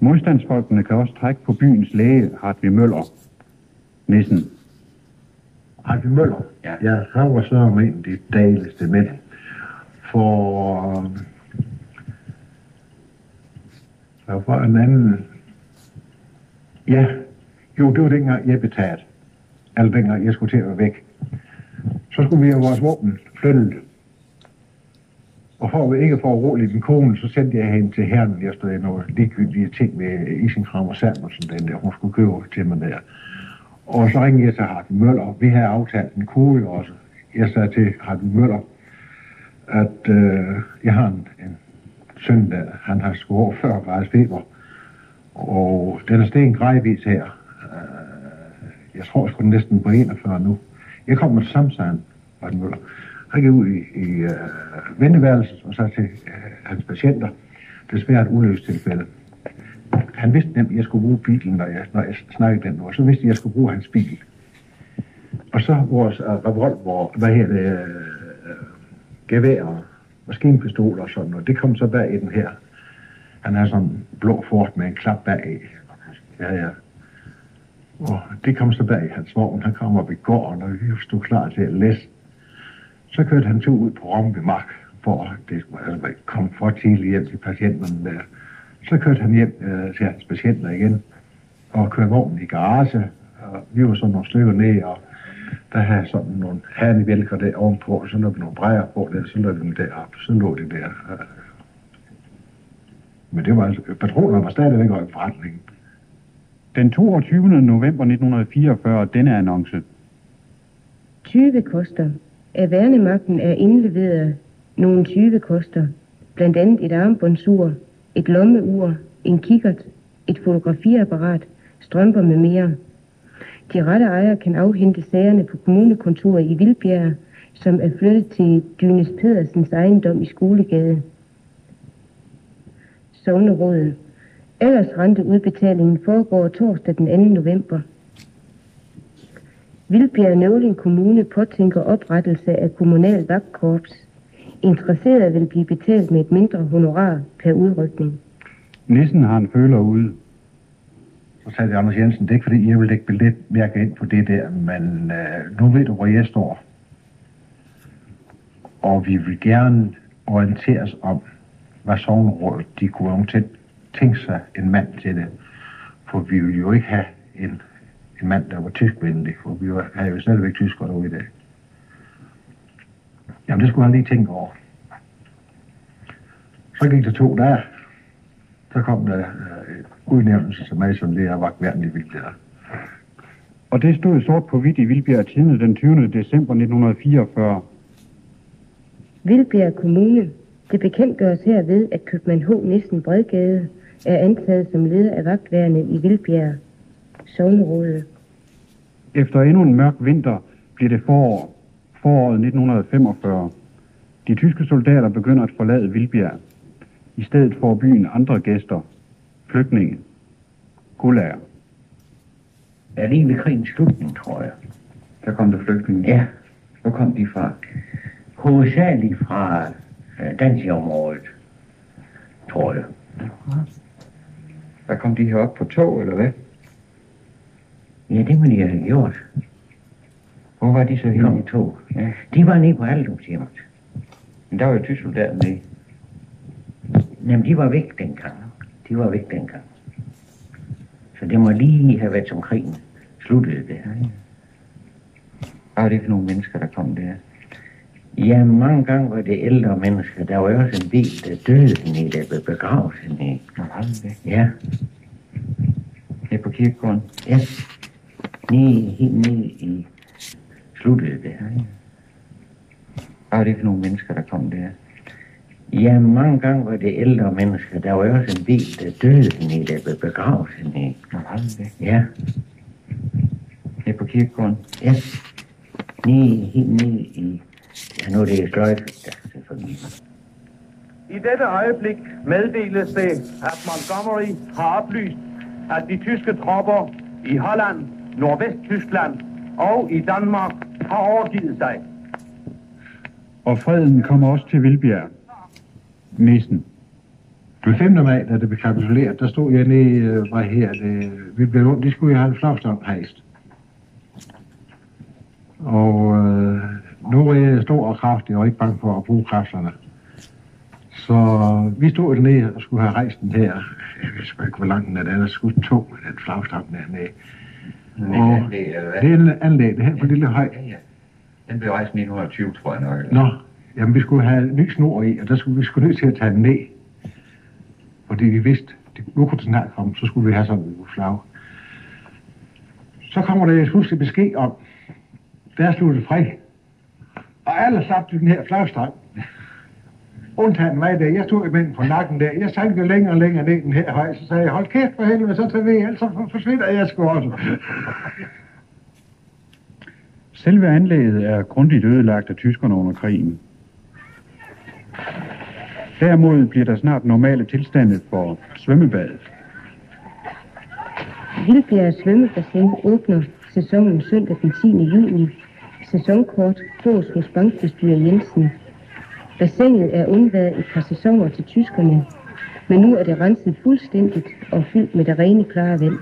Modstandsfolkene kan også trække på byens læge, Hartvig Møller. Nissen. Hartvig Møller? Ja, han var så en af de dejligste mænd. For en anden... Ja, jo, det var dengang jeg betalte. Eller dengang jeg skulle til at være væk. Så skulle vi have vores våben flyttet. Og for ikke at få roligt min kone, så sendte jeg hende til herren. Jeg stod i nogle ligegyldige ting med Isenkram og Samuelsen, den der, hun skulle købe til mig der. Og så ringede jeg til Hartvig Møller. Vi havde aftalt en kode også. Jeg sagde til Hartvig Møller, at jeg har en søn, der han har sgu over 40 graders feber. Og den er stegen gradvis her. Jeg tror sgu næsten på 41 nu. Jeg kommer til samme, sagde han, Hartvig Møller. Han gik ud i venteværelset og sagde til hans patienter, desværre et ulykkestilfælde. Han vidste nemt, at jeg skulle bruge bilen, når jeg snakkede den, og så vidste jeg, at jeg skulle bruge hans bil. Og så vores revolver, gevær og maskinpistoler og sådan noget, det kom så bag i den her. Han har sådan en blå Ford med en klap bag i. Ja. Og det kom så bag i hans vogn. Han kom op i gården, og vi stod klar til at læse. Så kørte han tur ud på Romby Mark, for at det skulle komme for tidligt hjem til patienterne der. Så kørte han hjem til hans patienter igen, og kørte vognen i garage, og vi var sådan nogle stykker ned, og der havde sådan nogle hernevælker der ovenpå, så lå vi nogle brejer på der, så lå vi dem derop, så lå det der. Men det var altså, patronerne var stadigvæk i forretningen. Den 22. november 1944, denne annonce. 20 koster. Af værnemagten er indleveret nogle 20 koster, blandt andet et armbåndsur, et lommeur, en kikkert, et fotografiapparat, strømper med mere. De rette ejere kan afhente sagerne på kommunekontoret i Vildbjerg, som er flyttet til Dynes Pedersens ejendom i Skolegade. Sognerådet. Aldersrenteudbetalingen foregår torsdag den 2. november. Vildbjerg Nøvling Kommune påtænker oprettelse af kommunal vagtkorps. Interesserede vil blive betalt med et mindre honorar per udrykning. Nissen har en føler ude. Så sagde Anders Jensen, det er ikke fordi, jeg vil lægge billetmærke ind på det der, men nu ved du, hvor jeg står. Og vi vil gerne orienteres om, hvad sognerådet de kunne tænke sig en mand til det. For vi vil jo ikke have en mand, der var tyskvenlig, for vi havde jo stadigvæk tyskere derude i dag. Jamen, det skulle han lige tænke over. Så gik der 2 dage. Så kom der udnævnelse til mig, som det er vagtværn i Vildbjerg. Og det stod sort på hvidt i Vildbjerg Tidende den 20. december 1944. Vildbjerg Kommune. Det bekendtgøres herved, at købmand H. Nissen Bredgade er antaget som leder af vagtværnet i Vildbjerg. Sognerådet. Efter endnu en mørk vinter bliver det foråret 1945. De tyske soldater begynder at forlade Vildbjerg. I stedet får byen andre gæster. Flygtninge. Gulager. Er lige ved krigens slutning, tror jeg. Der kom der flygtninge? Ja. Hvor kom de fra? Hovedsageligt fra Danzig-området, tror jeg. Der kom de herop på tog, eller hvad? Ja, det må de have gjort. Hvor var de så henne i tog? Ja. De var nede på alderdomshjemmet. Men der var jo tysk soldater med. Jamen, de var væk dengang. Så det må lige have været som krigen sluttede det her. Var det ikke nogle mennesker, der kom der? Ja, mange gange var det ældre mennesker. Der var jo også en del, der døde hernede, der blev begravet hernede. Ja. Her på kirkegården? Ja. Helt nede i sluttede det her. Var det ikke nogle mennesker, der kom der? Ja, mange gange var det ældre mennesker. Der var jo også en del, der døde hernede, der blev begravet hernede. Ja. Her på kirkegården? Ja. Helt nede i... Ja, nu er det sløjt. I dette øjeblik meddeles det, at Montgomery har oplyst, at de tyske tropper i Holland, Nordvest-Tyskland og i Danmark har overgivet sig. Og freden kommer også til Vildbjerg. Nissen. Den 5. maj, da det blev kapituleret, der stod jeg nede, vi blev rundt, de skulle jo have en flagstang hejst. Og nu er jeg stor og kraftig, og ikke bange for at bruge kræfterne. Så vi stod dernede og skulle have rejst den her. Jeg ved sgu ikke, hvor langt den er. Den er sgu tung med den flagstang dernede. Og det er en anlæg, det her på lille høj. Ja. Den blev rejst 1920, tror jeg nok. Eller? Nå, jamen vi skulle have ny snor i, og der skulle vi skulle nødt til at tage den ned. Fordi vi vidste, nu kunne det snart komme, så skulle vi have sådan en flag. Så kommer der pludselig besked om, der er sluttet fri. Og alle slap til den her flagstang. Undtagen mig der, jeg stod imellem på nakken der, jeg sank jo længere og længere ned den her høj, så sagde jeg, hold kæft for helvede, så tager vi, ellers så forsvinder jeg sgu også. Selve anlægget er grundigt ødelagt af tyskerne under krigen. Derimod bliver der snart normale tilstande for svømmebadet. Vildbjerg svømmebassin åbner sæsonen søndag den 10. juni. Sæsonkort fås hos bankbestyrer Jensen. Bassinet er undværet et par sæsoner til tyskerne, men nu er det renset fuldstændigt og fyldt med det rene klare vand.